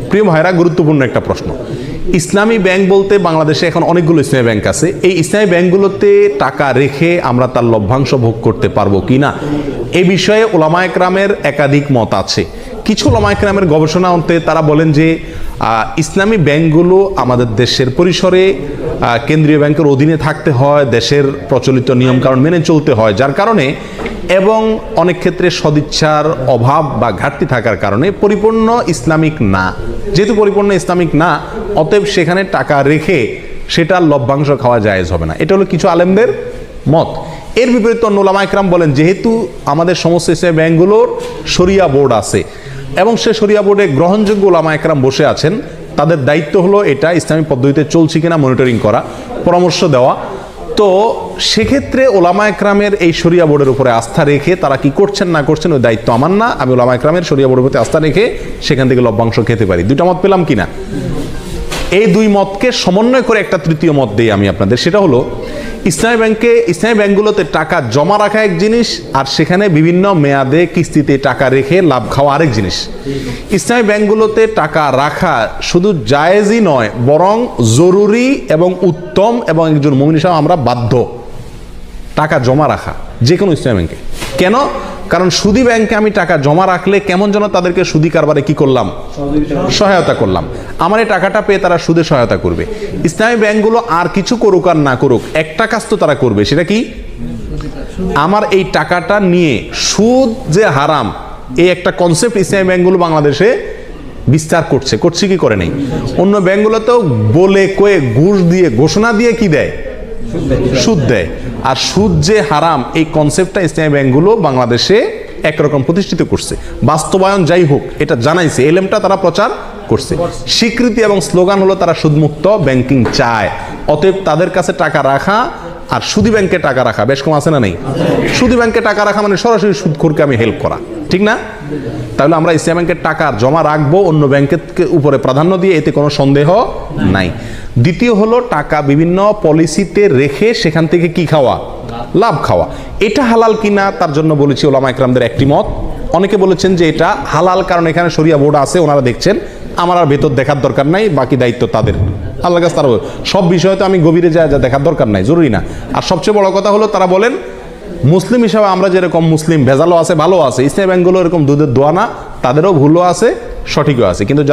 প্রিয় ভাইরা, গুরুত্বপূর্ণ একটা প্রশ্ন। ইসলামী ব্যাংক বলতে বাংলাদেশে এখন অনেকগুলো ইসলামী ব্যাংক আছে। এই ইসলামী ব্যাংকগুলোতে টাকা রেখে আমরা তার লভ্যাংশ ভোগ করতে পারবো কি না, এ বিষয়ে ওলামায়ে কেরামের একাধিক মত আছে। কিছু ওলামায়ে কেরামের গবেষণা অন্তে তারা বলেন যে ইসলামী ব্যাংকগুলো আমাদের দেশের পরিসরে কেন্দ্রীয় ব্যাংকের অধীনে থাকতে হয়, দেশের প্রচলিত নিয়মকানুন মেনে চলতে হয়, যার কারণে এবং অনেক ক্ষেত্রে সদিচ্ছার অভাব বা ঘাটতি থাকার কারণে পরিপূর্ণ ইসলামিক না। যেহেতু পরিপূর্ণ ইসলামিক না, অতএব সেখানে টাকা রেখে সেটার লভ্যাংশ খাওয়া জায়েজ হবে না। এটা হলো কিছু আলেমদের মত। এর বিপরীতে অন্য ওলামায়ে কেরাম বলেন যেহেতু আমাদের সমস্ত ইসলামী ব্যাংকগুলোর শরিয়া বোর্ড আছে এবং সে শরিয়া বোর্ডে গ্রহণযোগ্য ওলামায়ে কেরাম বসে আছেন, তাদের দায়িত্ব হলো এটা ইসলামী পদ্ধতিতে চলছে কিনা মনিটরিং করা, পরামর্শ দেওয়া। তো সেক্ষেত্রে ওলামায়ে কেরামের এই শরিয়া বোর্ডের উপরে আস্থা রেখে তারা কি করছেন না করছেন ওই দায়িত্ব আমার না। আমি ওলামায়ে কেরামের শরিয়া বোর্ডের প্রতি আস্থা রেখে সেখান থেকে লভ্যাংশ খেতে পারি। দুইটা মত পেলাম কিনা? এই দুই মতকে সমন্বয় করে একটা তৃতীয় মত দিই আমি আপনাদের, সেটা হলো ইসলামী ব্যাংকগুলোতে টাকা জমা রাখা এক জিনিস, আর সেখানে বিভিন্ন মেয়াদে কিস্তিতে টাকা রেখে লাভ খাওয়া আরেক জিনিস। ইসলামী ব্যাংকগুলোতে টাকা রাখা শুধু জায়েজই নয়, বরং জরুরি এবং উত্তম, এবং একজন মুমিন হিসেবে আমরা বাধ্য টাকা জমা রাখা যে কোনো ইসলামী ব্যাংকে। কেন? কারণ সুদী ব্যাংকে আমি টাকা জমা রাখলে কেমন যেন তাদেরকে সুদী কারবারে কি করলাম, সহায়তা করলাম। আমার এই টাকাটা পেয়ে তারা সুদে সহায়তা করবে। ইসলামী ব্যাংকগুলো আর কিছু করুক আর না করুক, একটা কাজ তো তারা করবে, সেটা কি? আমার এই টাকাটা নিয়ে সুদ যে হারাম, এই একটা কনসেপ্ট ইসলামী ব্যাংকগুলো বাংলাদেশে বিস্তার করছে কি করে নেই? অন্য ব্যাংকগুলোতেও বলে কয়ে ঘুষ দিয়ে ঘোষণা দিয়ে কি দেয়, সুদ দেয়। আর সুদ যে হারাম এই কনসেপ্টটা ইসলামী ব্যাংকগুলো বাংলাদেশে একরকম প্রতিষ্ঠিত করছে। বাস্তবায়ন যাই হোক এটা জানাইছে, এলএমটা তারা প্রচার করছে। স্বীকৃতি এবং স্লোগান হলো তারা সুদমুক্ত ব্যাংকিং চায়। অতএব তাদের কাছে টাকা রাখা আর সুদী ব্যাংকে টাকা রাখা বেশ কম আছে না নেই? সুদী ব্যাংকে টাকা রাখা মানে সরাসরি সুদখোরকে আমি হেল্প করা, ঠিক না? তাহলে আমরা ইসলামী ব্যাংকের টাকা জমা রাখবো অন্য ব্যাংকের উপরে প্রাধান্য দিয়ে, এতে কোনো সন্দেহ নাই। দ্বিতীয় হলো টাকা বিভিন্ন পলিসিতে রেখে সেখান থেকে কি খাওয়া, লাভ খাওয়া। এটা হালাল কিনা তার জন্য বলেছি ওলামায়ে কেরামদের একটি মত। অনেকে বলেছেন যে এটা হালাল, কারণ এখানে শরিয়া বোর্ড আছে, ওনারা দেখছেন, আমার আর ভেতর দেখার দরকার নাই, বাকি দায়িত্ব তাদের, আল্লাহর কাছে তারা সব বিষয়ে তো আমি গভীরে যা দেখার দরকার নাই, জরুরি না। আর সবচেয়ে বড় কথা হলো তারা বলেন মুসলিম হিসাবে আমরা যেরকম মুসলিম, ভেজালও আছে ভালো আছে, ইসলামী ব্যাংকগুলো এরকম দুধের দোয়া না, তাদেরও ভুলও আছে সঠিকও আছে। কিন্তু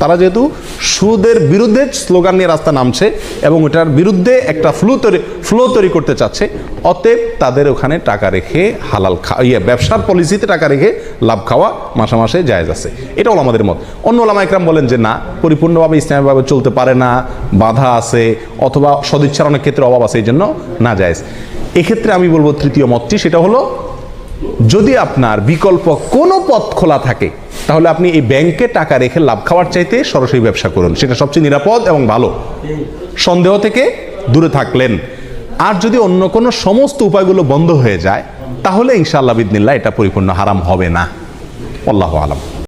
তারা যেহেতু সুদের বিরুদ্ধে স্লোগান নিয়ে রাস্তা নামছে এবং এটার বিরুদ্ধে একটা ফ্লো তৈরি করতে চাচ্ছে, অতএব তাদের ওখানে টাকা রেখে হালাল ব্যবসার পলিসিতে টাকা রেখে লাভ খাওয়া মাসে মাসে জায়েজ আছে। এটাও আমাদের মত। অন্য ওলামায়ে কেরাম বলেন যে না, পরিপূর্ণভাবে ইসলামীভাবে চলতে পারে না, বাধা আছে, অথবা সদিচ্ছার অনেক ক্ষেত্রে অভাব আছে, এই জন্য না জায়েজ। এক্ষেত্রে আমি বলবো তৃতীয় মতটি, সেটা হলো যদি আপনার বিকল্প কোনো পথ খোলা থাকে তাহলে আপনি এই ব্যাংকে টাকা রেখে লাভ খাওয়ার চাইতে সরাসরি ব্যবসা করুন, সেটা সবচেয়ে নিরাপদ এবং ভালো, সন্দেহ থেকে দূরে থাকলেন। আর যদি অন্য কোনো সমস্ত উপায়গুলো বন্ধ হয়ে যায় তাহলে ইনশাআল্লাহ বিদিনিল্লাহ এটা পরিপূর্ণ হারাম হবে না। আল্লাহু আলাম।